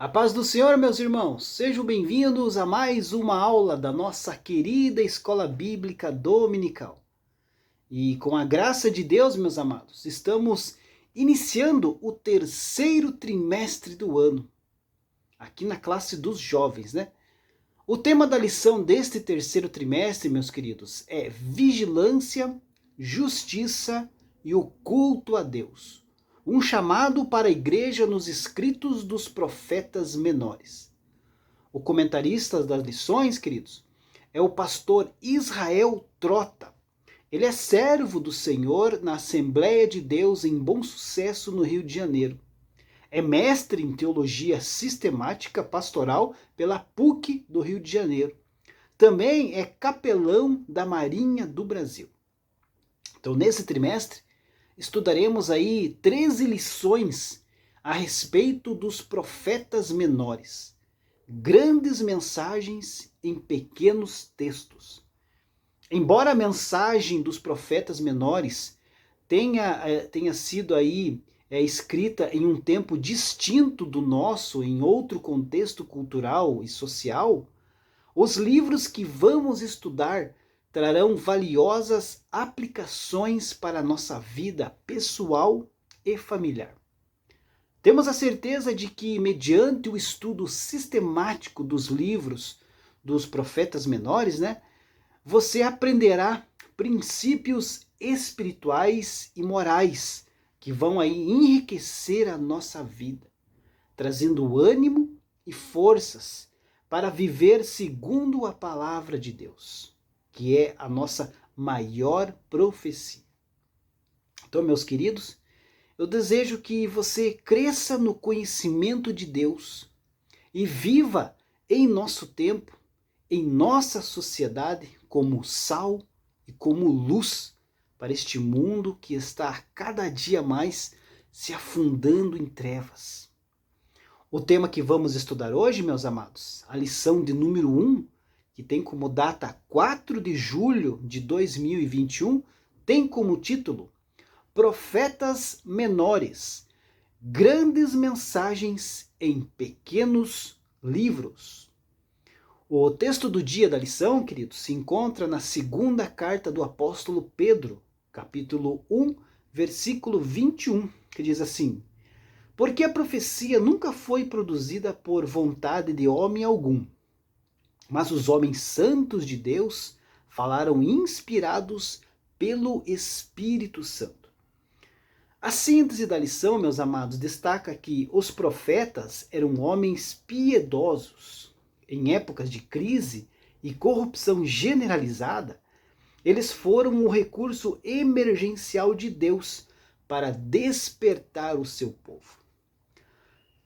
A paz do Senhor, meus irmãos, sejam bem-vindos a mais uma aula da nossa querida Escola Bíblica Dominical. E com a graça de Deus, meus amados, estamos iniciando o terceiro trimestre do ano, aqui na classe dos jovens, né? O tema da lição deste terceiro trimestre, meus queridos, é vigilância, justiça e o culto a Deus. Um chamado para a igreja nos escritos dos profetas menores. O comentarista das lições, queridos, é o pastor Israel Trota. Ele é servo do Senhor na Assembleia de Deus em Bom Sucesso, no Rio de Janeiro. É mestre em teologia sistemática pastoral pela PUC do Rio de Janeiro. Também é capelão da Marinha do Brasil. Então, nesse trimestre, estudaremos aí 13 lições a respeito dos profetas menores. Grandes mensagens em pequenos textos. Embora a mensagem dos profetas menores tenha sido aí escrita em um tempo distinto do nosso, em outro contexto cultural e social, os livros que vamos estudar trarão valiosas aplicações para a nossa vida pessoal e familiar. Temos a certeza de que, mediante o estudo sistemático dos livros dos profetas menores, você aprenderá princípios espirituais e morais que vão aí enriquecer a nossa vida, trazendo ânimo e forças para viver segundo a palavra de Deus, que é a nossa maior profecia. Então, meus queridos, eu desejo que você cresça no conhecimento de Deus e viva em nosso tempo, em nossa sociedade, como sal e como luz para este mundo que está cada dia mais se afundando em trevas. O tema que vamos estudar hoje, meus amados, a lição de número 1, que tem como data 4 de julho de 2021, tem como título Profetas Menores, Grandes Mensagens em Pequenos Livros. O texto do dia da lição, queridos, se encontra na segunda carta do apóstolo Pedro, capítulo 1, versículo 21, que diz assim: Porque a profecia nunca foi produzida por vontade de homem algum, mas os homens santos de Deus falaram inspirados pelo Espírito Santo. A síntese da lição, meus amados, destaca que os profetas eram homens piedosos. Em épocas de crise e corrupção generalizada, eles foram o recurso emergencial de Deus para despertar o seu povo.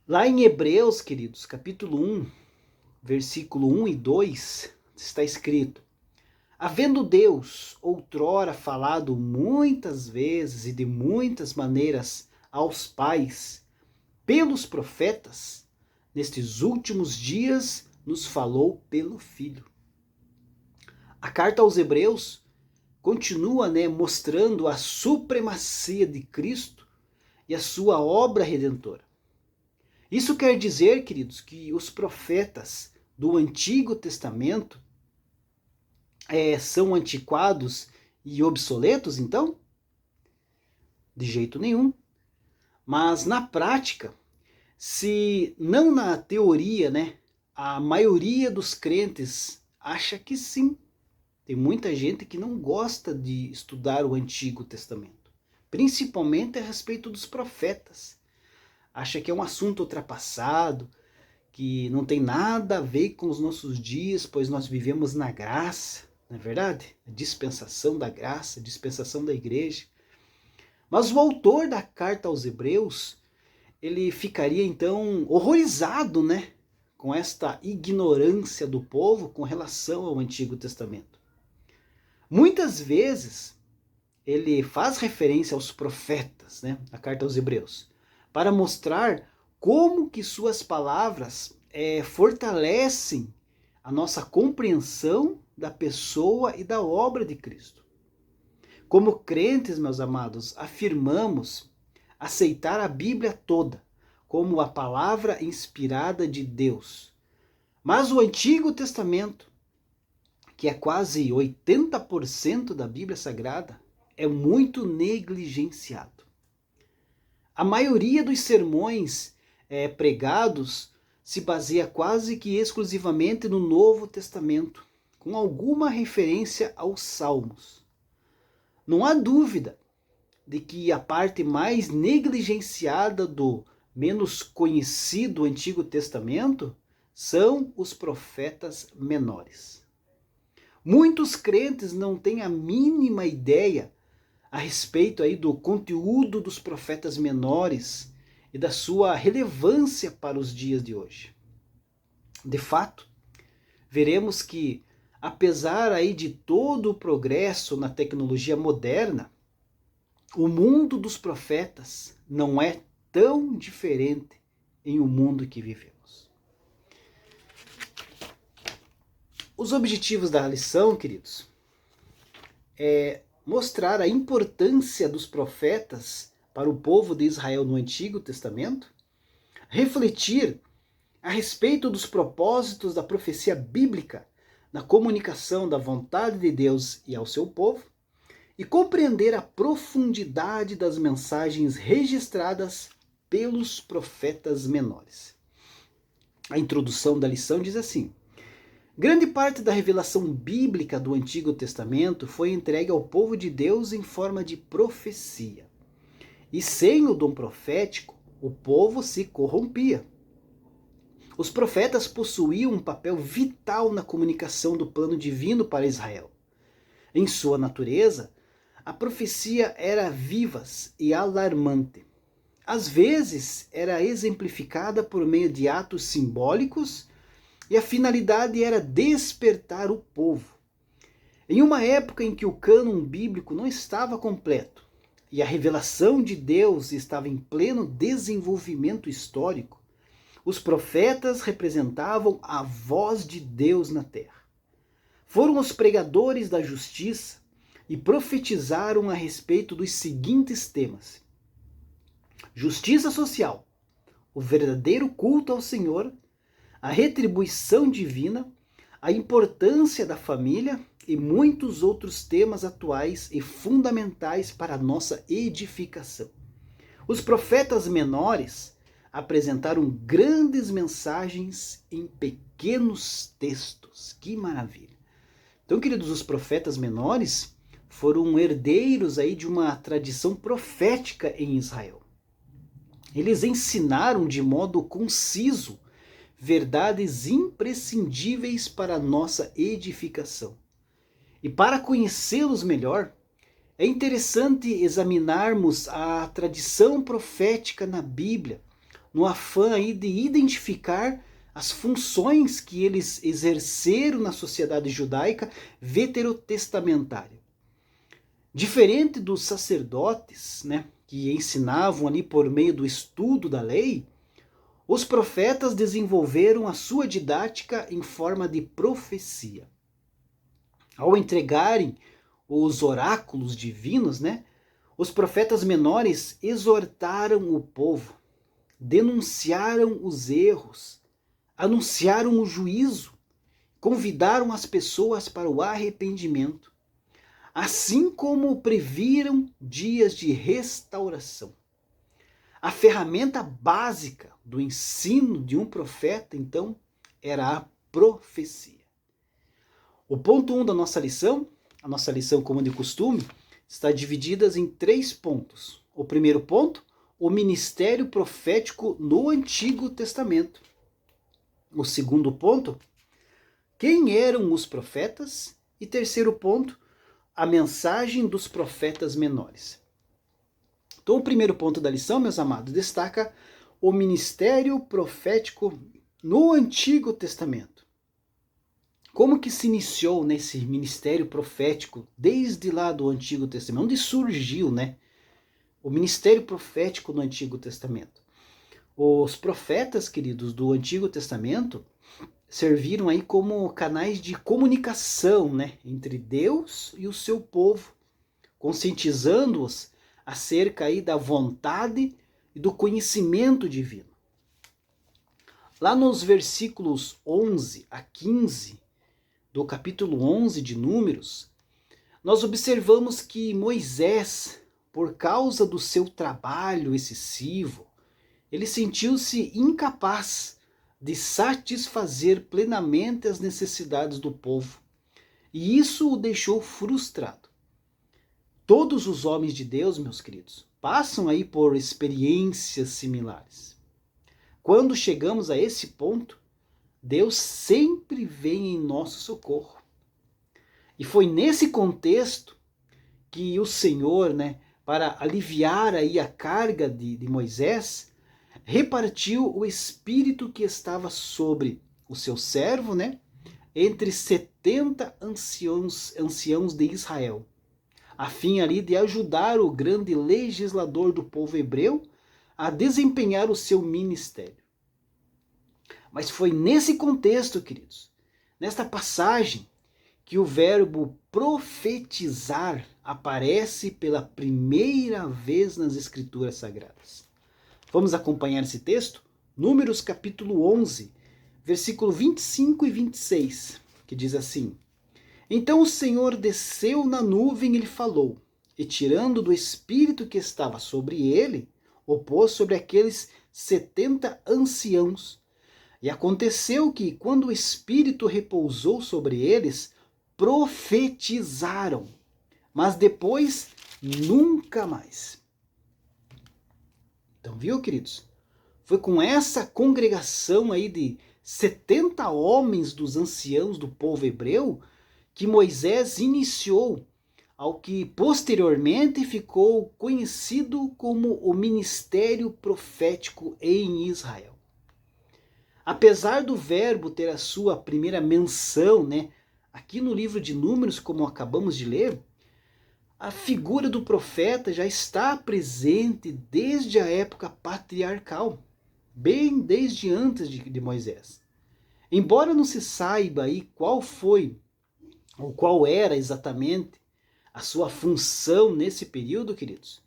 Lá em Hebreus, queridos, capítulo 1, versículo 1 e 2, está escrito: Havendo Deus outrora falado muitas vezes e de muitas maneiras aos pais, pelos profetas, nestes últimos dias nos falou pelo Filho. A carta aos Hebreus continua mostrando a supremacia de Cristo e a sua obra redentora. Isso quer dizer, queridos, que os profetas do Antigo Testamento são antiquados e obsoletos, então? De jeito nenhum. Mas na prática, se não na teoria, a maioria dos crentes acha que sim. Tem muita gente que não gosta de estudar o Antigo Testamento, principalmente a respeito dos profetas. Acha que é um assunto ultrapassado, que não tem nada a ver com os nossos dias, pois nós vivemos na graça, não é verdade? A dispensação da graça, a dispensação da igreja. Mas o autor da carta aos Hebreus, ele ficaria então horrorizado, com esta ignorância do povo com relação ao Antigo Testamento. Muitas vezes ele faz referência aos profetas, a carta aos Hebreus, para mostrar como que suas palavras fortalecem a nossa compreensão da pessoa e da obra de Cristo. Como crentes, meus amados, afirmamos aceitar a Bíblia toda como a palavra inspirada de Deus. Mas o Antigo Testamento, que é quase 80% da Bíblia Sagrada, é muito negligenciado. A maioria dos sermões pregados se baseia quase que exclusivamente no Novo Testamento, com alguma referência aos Salmos. Não há dúvida de que a parte mais negligenciada do menos conhecido Antigo Testamento são os profetas menores. Muitos crentes não têm a mínima ideia a respeito aí do conteúdo dos profetas menores e da sua relevância para os dias de hoje. De fato, veremos que, apesar aí de todo o progresso na tecnologia moderna, o mundo dos profetas não é tão diferente em o mundo que vivemos. Os objetivos da lição, queridos, é mostrar a importância dos profetas para o povo de Israel no Antigo Testamento, refletir a respeito dos propósitos da profecia bíblica na comunicação da vontade de Deus e ao seu povo, e compreender a profundidade das mensagens registradas pelos profetas menores. A introdução da lição diz assim: grande parte da revelação bíblica do Antigo Testamento foi entregue ao povo de Deus em forma de profecia. E sem o dom profético, o povo se corrompia. Os profetas possuíam um papel vital na comunicação do plano divino para Israel. Em sua natureza, a profecia era vivaz e alarmante. Às vezes, era exemplificada por meio de atos simbólicos e a finalidade era despertar o povo. Em uma época em que o cânon bíblico não estava completo e a revelação de Deus estava em pleno desenvolvimento histórico, os profetas representavam a voz de Deus na terra. Foram os pregadores da justiça e profetizaram a respeito dos seguintes temas: justiça social, o verdadeiro culto ao Senhor, a retribuição divina, a importância da família e muitos outros temas atuais e fundamentais para a nossa edificação. Os profetas menores apresentaram grandes mensagens em pequenos textos. Que maravilha! Então, queridos, os profetas menores foram herdeiros aí de uma tradição profética em Israel. Eles ensinaram de modo conciso verdades imprescindíveis para a nossa edificação. E para conhecê-los melhor, é interessante examinarmos a tradição profética na Bíblia, no afã aí de identificar as funções que eles exerceram na sociedade judaica veterotestamentária. Diferente dos sacerdotes, que ensinavam ali por meio do estudo da lei, os profetas desenvolveram a sua didática em forma de profecia. Ao entregarem os oráculos divinos, os profetas menores exortaram o povo, denunciaram os erros, anunciaram o juízo, convidaram as pessoas para o arrependimento, assim como previram dias de restauração. A ferramenta básica do ensino de um profeta, então, era a profecia. O ponto 1 da nossa lição, a nossa lição, como de costume, está dividida em 3 pontos. O primeiro ponto, o ministério profético no Antigo Testamento. O segundo ponto, quem eram os profetas? E terceiro ponto, a mensagem dos profetas menores. Então, o primeiro ponto da lição, meus amados, destaca o ministério profético no Antigo Testamento. Como que se iniciou nesse ministério profético desde lá do Antigo Testamento? Onde surgiu, o ministério profético no Antigo Testamento? Os profetas, queridos, do Antigo Testamento serviram aí como canais de comunicação, entre Deus e o seu povo, conscientizando-os acerca aí da vontade e do conhecimento divino. Lá nos versículos 11 a 15 do capítulo 11 de Números, nós observamos que Moisés, por causa do seu trabalho excessivo, ele sentiu-se incapaz de satisfazer plenamente as necessidades do povo. E isso o deixou frustrado. Todos os homens de Deus, meus queridos, passam aí por experiências similares. Quando chegamos a esse ponto, Deus sempre vem em nosso socorro. E foi nesse contexto que o Senhor, para aliviar aí a carga de Moisés, repartiu o espírito que estava sobre o seu servo, entre 70 anciãos de Israel, a fim ali de ajudar o grande legislador do povo hebreu a desempenhar o seu ministério. Mas foi nesse contexto, queridos, nesta passagem, que o verbo profetizar aparece pela primeira vez nas Escrituras Sagradas. Vamos acompanhar esse texto? Números capítulo 11, versículo 25 e 26, que diz assim: Então o Senhor desceu na nuvem e lhe falou, e tirando do espírito que estava sobre ele, o pôs sobre aqueles 70 anciãos. E aconteceu que, quando o espírito repousou sobre eles, profetizaram, mas depois nunca mais. Então, viu, queridos? Foi com essa congregação aí de 70 homens dos anciãos do povo hebreu que Moisés iniciou ao que posteriormente ficou conhecido como o ministério profético em Israel. Apesar do verbo ter a sua primeira menção, aqui no livro de Números, como acabamos de ler, a figura do profeta já está presente desde a época patriarcal, bem desde antes de Moisés. Embora não se saiba aí qual foi ou qual era exatamente a sua função nesse período, queridos,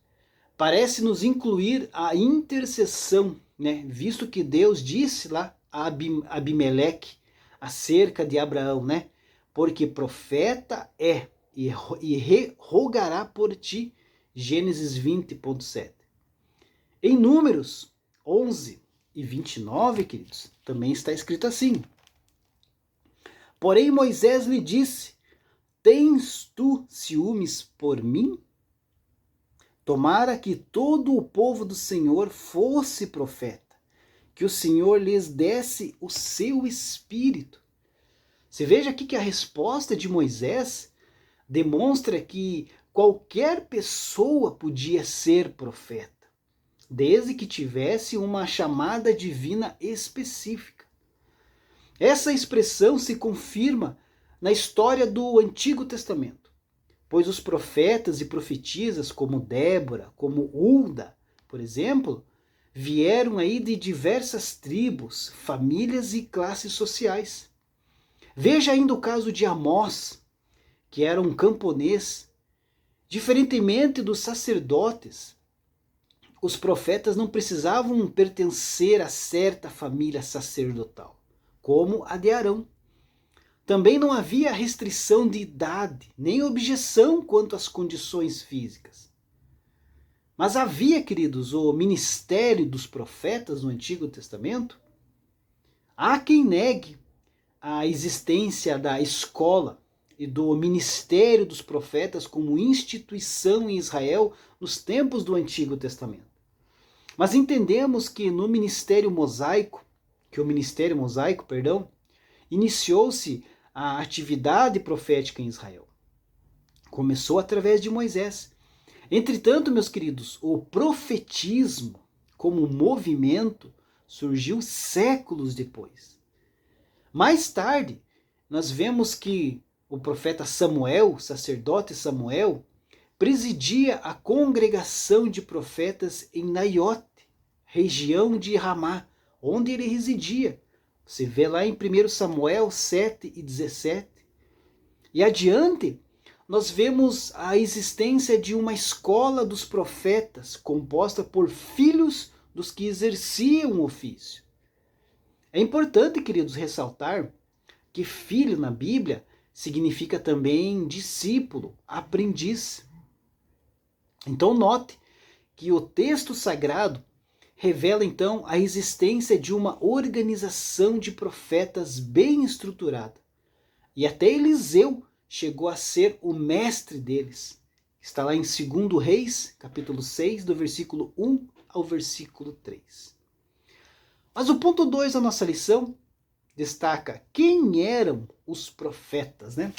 parece nos incluir a intercessão, visto que Deus disse lá a Abimeleque acerca de Abraão, porque profeta é e rogará por ti, Gênesis 20.7. Em Números 11 e 29, queridos, também está escrito assim: Porém Moisés lhe disse, tens tu ciúmes por mim? Tomara que todo o povo do Senhor fosse profeta, que o Senhor lhes desse o seu espírito. Você veja aqui que a resposta de Moisés demonstra que qualquer pessoa podia ser profeta, desde que tivesse uma chamada divina específica. Essa expressão se confirma na história do Antigo Testamento, pois os profetas e profetisas como Débora, como Hulda, por exemplo, vieram aí de diversas tribos, famílias e classes sociais. Veja ainda o caso de Amós, que era um camponês. Diferentemente dos sacerdotes, os profetas não precisavam pertencer a certa família sacerdotal, como a de Arão. Também não havia restrição de idade, nem objeção quanto às condições físicas. Mas havia, queridos, o ministério dos profetas no Antigo Testamento. Há quem negue a existência da escola e do ministério dos profetas como instituição em Israel nos tempos do Antigo Testamento. Mas entendemos que o ministério mosaico, iniciou-se a atividade profética em Israel. Começou através de Moisés. Entretanto, meus queridos, o profetismo como movimento surgiu séculos depois. Mais tarde, nós vemos que o profeta Samuel, o sacerdote Samuel, presidia a congregação de profetas em Naiote, região de Ramá, onde ele residia. Você vê lá em 1 Samuel 7 e 17. E adiante, nós vemos a existência de uma escola dos profetas, composta por filhos dos que exerciam o ofício. É importante, queridos, ressaltar que filho na Bíblia significa também discípulo, aprendiz. Então note que o texto sagrado revela então a existência de uma organização de profetas bem estruturada. E até Eliseu chegou a ser o mestre deles. Está lá em 2 Reis, capítulo 6, do versículo 1 ao versículo 3. Mas o ponto 2 da nossa lição destaca quem eram os profetas, né?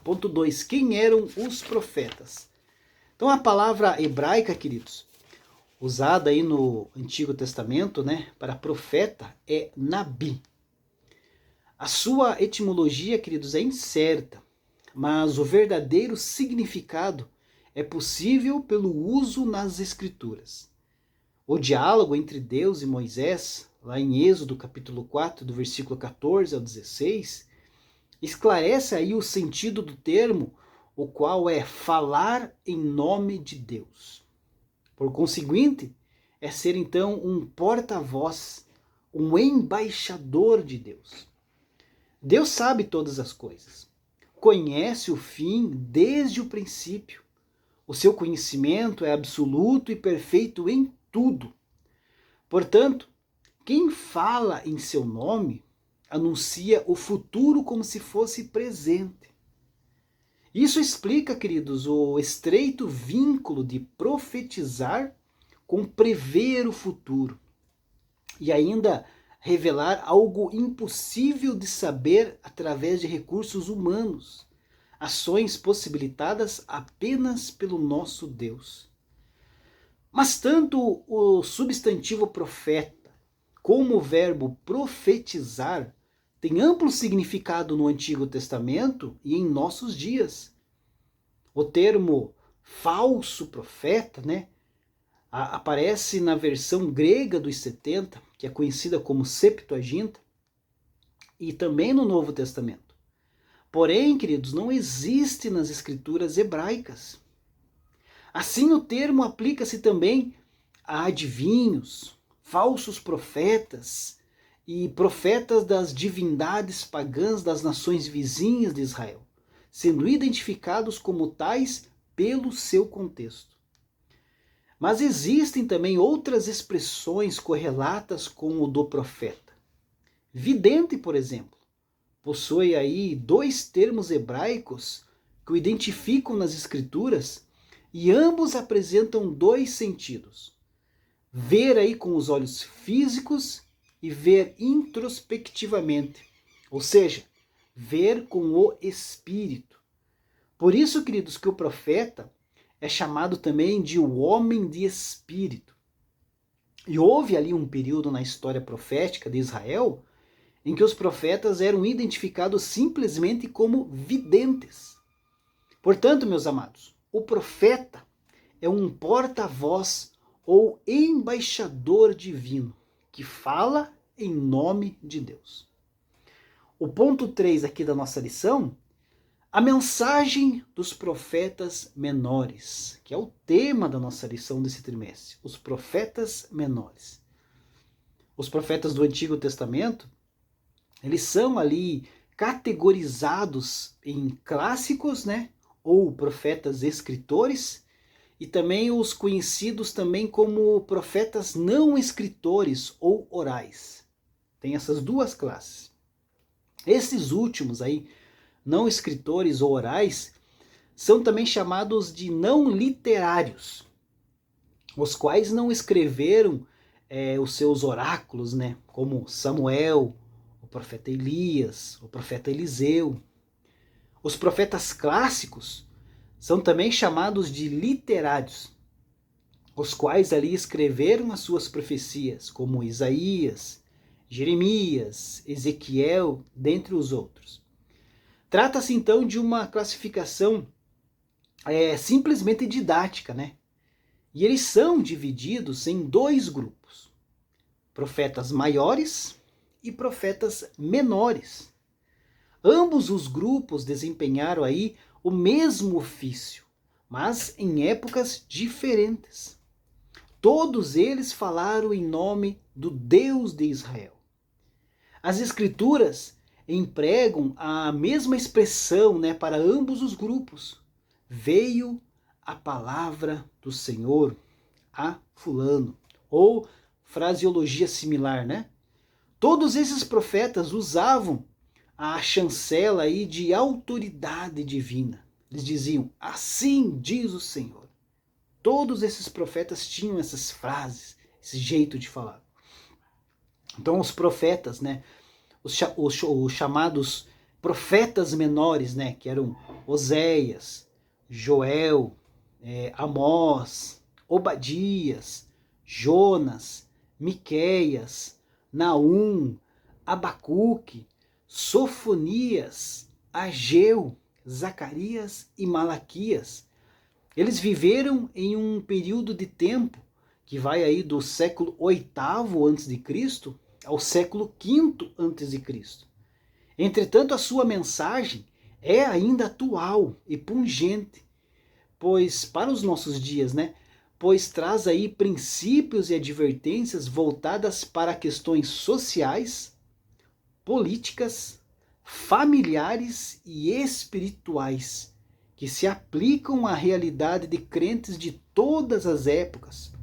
Ponto 2, quem eram os profetas? Então a palavra hebraica, queridos, usada aí no Antigo Testamento, né, para profeta é nabi. A sua etimologia, queridos, é incerta, mas o verdadeiro significado é possível pelo uso nas Escrituras. O diálogo entre Deus e Moisés, lá em Êxodo capítulo 4, do versículo 14 ao 16, esclarece aí o sentido do termo, o qual é falar em nome de Deus. Por conseguinte, é ser então um porta-voz, um embaixador de Deus. Deus sabe todas as coisas, conhece o fim desde o princípio. O seu conhecimento é absoluto e perfeito em tudo. Portanto, quem fala em seu nome anuncia o futuro como se fosse presente. Isso explica, queridos, o estreito vínculo de profetizar com prever o futuro e ainda revelar algo impossível de saber através de recursos humanos, ações possibilitadas apenas pelo nosso Deus. Mas tanto o substantivo profeta como o verbo profetizar tem amplo significado no Antigo Testamento e em nossos dias. O termo falso profeta, né, aparece na versão grega dos 70, que é conhecida como Septuaginta, e também no Novo Testamento. Porém, queridos, não existe nas escrituras hebraicas. Assim, o termo aplica-se também a adivinhos, falsos profetas e profetas das divindades pagãs das nações vizinhas de Israel, sendo identificados como tais pelo seu contexto. Mas existem também outras expressões correlatas com o do profeta. Vidente, por exemplo, possui aí 2 termos hebraicos que o identificam nas escrituras e ambos apresentam 2 sentidos. Ver aí com os olhos físicos e ver introspectivamente, ou seja, ver com o espírito. Por isso, queridos, que o profeta é chamado também de o homem de espírito. E houve ali um período na história profética de Israel em que os profetas eram identificados simplesmente como videntes. Portanto, meus amados, o profeta é um porta-voz ou embaixador divino que fala em nome de Deus. O ponto 3 aqui da nossa lição, a mensagem dos profetas menores, que é o tema da nossa lição desse trimestre, os profetas menores. Os profetas do Antigo Testamento, eles são ali categorizados em clássicos, né, ou profetas escritores, e também os conhecidos também como profetas não escritores ou orais. Tem essas 2 classes. Esses últimos aí, não escritores ou orais, são também chamados de não literários, os quais não escreveram os seus oráculos, né, como Samuel, o profeta Elias, o profeta Eliseu. Os profetas clássicos são também chamados de literários, os quais ali escreveram as suas profecias, como Isaías, Jeremias, Ezequiel, dentre os outros. Trata-se então de uma classificação simplesmente didática, né? E eles são divididos em 2 grupos: profetas maiores e profetas menores. Ambos os grupos desempenharam aí o mesmo ofício, mas em épocas diferentes. Todos eles falaram em nome do Deus de Israel. As Escrituras empregam a mesma expressão, né, para ambos os grupos. Veio a palavra do Senhor a fulano. Ou fraseologia similar, né? Todos esses profetas usavam a chancela aí de autoridade divina. Eles diziam, assim diz o Senhor. Todos esses profetas tinham essas frases, esse jeito de falar. Então os profetas, né, os chamados profetas menores, né, que eram Oséias, Joel, Amós, Obadias, Jonas, Miqueias, Naum, Abacuque, Sofonias, Ageu, Zacarias e Malaquias. Eles viveram em um período de tempo que vai aí do século VIII a.C. ao século V a.C. Entretanto, a sua mensagem é ainda atual e pungente, pois para os nossos dias, né? Pois traz aí princípios e advertências voltadas para questões sociais, políticas, familiares e espirituais, que se aplicam à realidade de crentes de todas as épocas,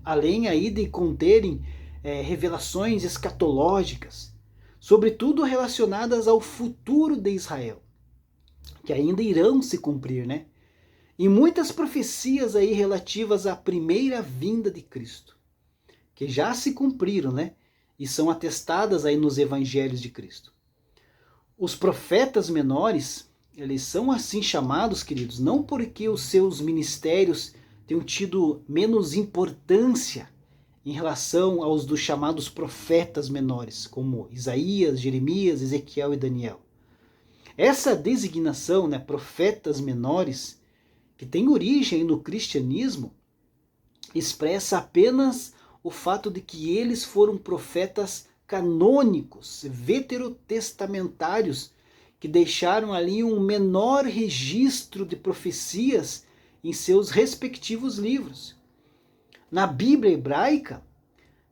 além aí de conterem revelações escatológicas, sobretudo relacionadas ao futuro de Israel, que ainda irão se cumprir, né? E muitas profecias aí relativas à primeira vinda de Cristo, que já se cumpriram, né? E são atestadas aí nos evangelhos de Cristo. Os profetas menores, eles são assim chamados, queridos, não porque os seus ministérios tenham tido menos importância em relação aos dos chamados profetas menores, como Isaías, Jeremias, Ezequiel e Daniel. Essa designação, né, profetas menores, que tem origem no cristianismo, expressa apenas o fato de que eles foram profetas canônicos, veterotestamentários, que deixaram ali um menor registro de profecias em seus respectivos livros. Na Bíblia hebraica,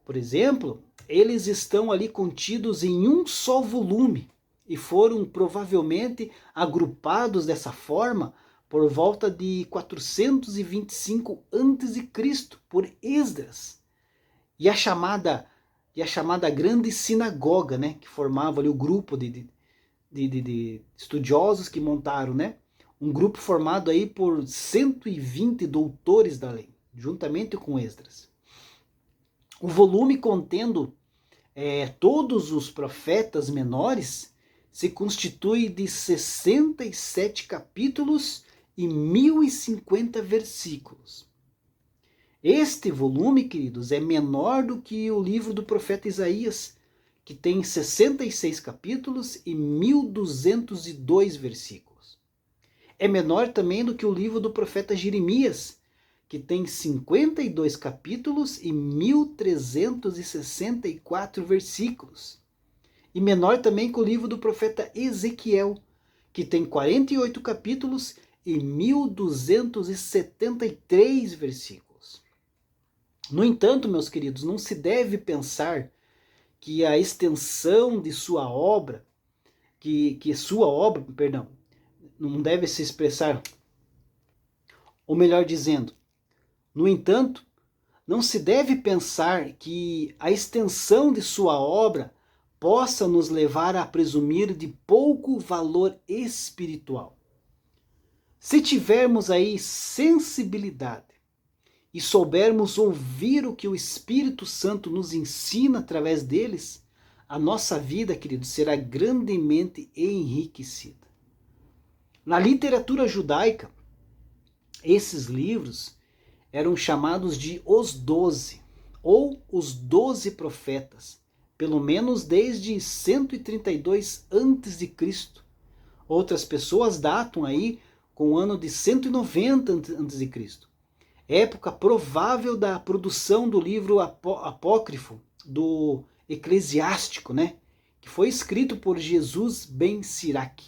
por exemplo, eles estão ali contidos em um só volume e foram provavelmente agrupados dessa forma por volta de 425 a.C. por Esdras. E a chamada grande sinagoga, né, que formava ali o grupo de estudiosos que montaram, né, um grupo formado aí por 120 doutores da lei, juntamente com Esdras. O volume contendo todos os profetas menores se constitui de 67 capítulos e 1050 versículos. Este volume, queridos, é menor do que o livro do profeta Isaías, que tem 66 capítulos e 1202 versículos. É menor também do que o livro do profeta Jeremias, que tem 52 capítulos e 1364 versículos. E menor também que o livro do profeta Ezequiel, que tem 48 capítulos e 1273 versículos. No entanto, meus queridos, não se deve pensar que a extensão de sua obra, não deve se expressar, ou melhor dizendo, no entanto, não se deve pensar que a extensão de sua obra possa nos levar a presumir de pouco valor espiritual. Se tivermos aí sensibilidade e soubermos ouvir o que o Espírito Santo nos ensina através deles, a nossa vida, queridos, será grandemente enriquecida. Na literatura judaica, esses livros eram chamados de os 12, ou os 12 profetas, pelo menos desde 132 a.C. Outras pessoas datam aí com o ano de 190 a.C., época provável da produção do livro apócrifo do Eclesiástico, né? Que foi escrito por Jesus ben Sirac,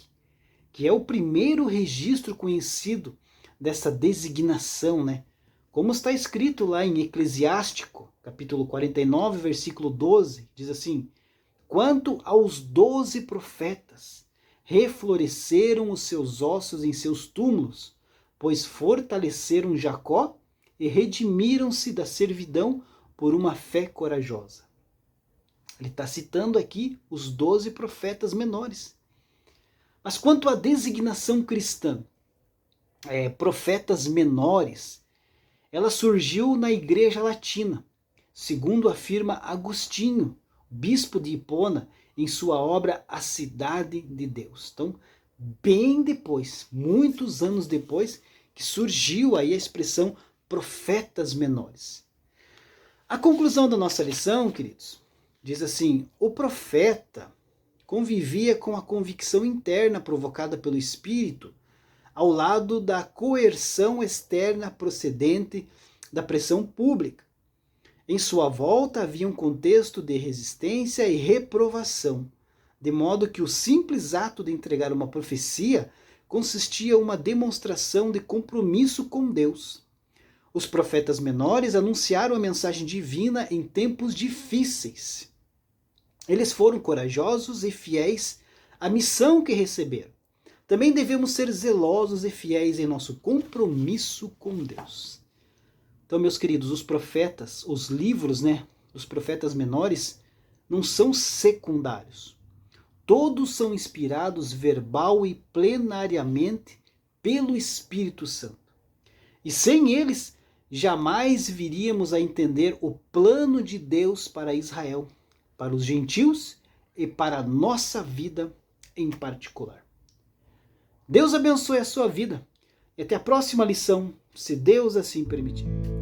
que é o primeiro registro conhecido dessa designação, né? Como está escrito lá em Eclesiástico, capítulo 49, versículo 12, diz assim: Quanto aos 12 profetas, refloresceram os seus ossos em seus túmulos, pois fortaleceram Jacó e redimiram-se da servidão por uma fé corajosa. Ele está citando aqui os 12 profetas menores. Mas quanto à designação cristã, profetas menores, ela surgiu na Igreja Latina, segundo afirma Agostinho, bispo de Hipona, em sua obra A Cidade de Deus. Então, bem depois, muitos anos depois, que surgiu aí a expressão profetas menores. A conclusão da nossa lição, queridos, diz assim: o profeta convivia com a convicção interna provocada pelo Espírito, ao lado da coerção externa procedente da pressão pública. Em sua volta havia um contexto de resistência e reprovação, de modo que o simples ato de entregar uma profecia consistia em uma demonstração de compromisso com Deus. Os profetas menores anunciaram a mensagem divina em tempos difíceis. Eles foram corajosos e fiéis à missão que receberam. Também devemos ser zelosos e fiéis em nosso compromisso com Deus. Então, meus queridos, os profetas, os livros, dos profetas menores, não são secundários. Todos são inspirados verbal e plenariamente pelo Espírito Santo. E sem eles, jamais viríamos a entender o plano de Deus para Israel, para os gentios e para a nossa vida em particular. Deus abençoe a sua vida e até a próxima lição, se Deus assim permitir.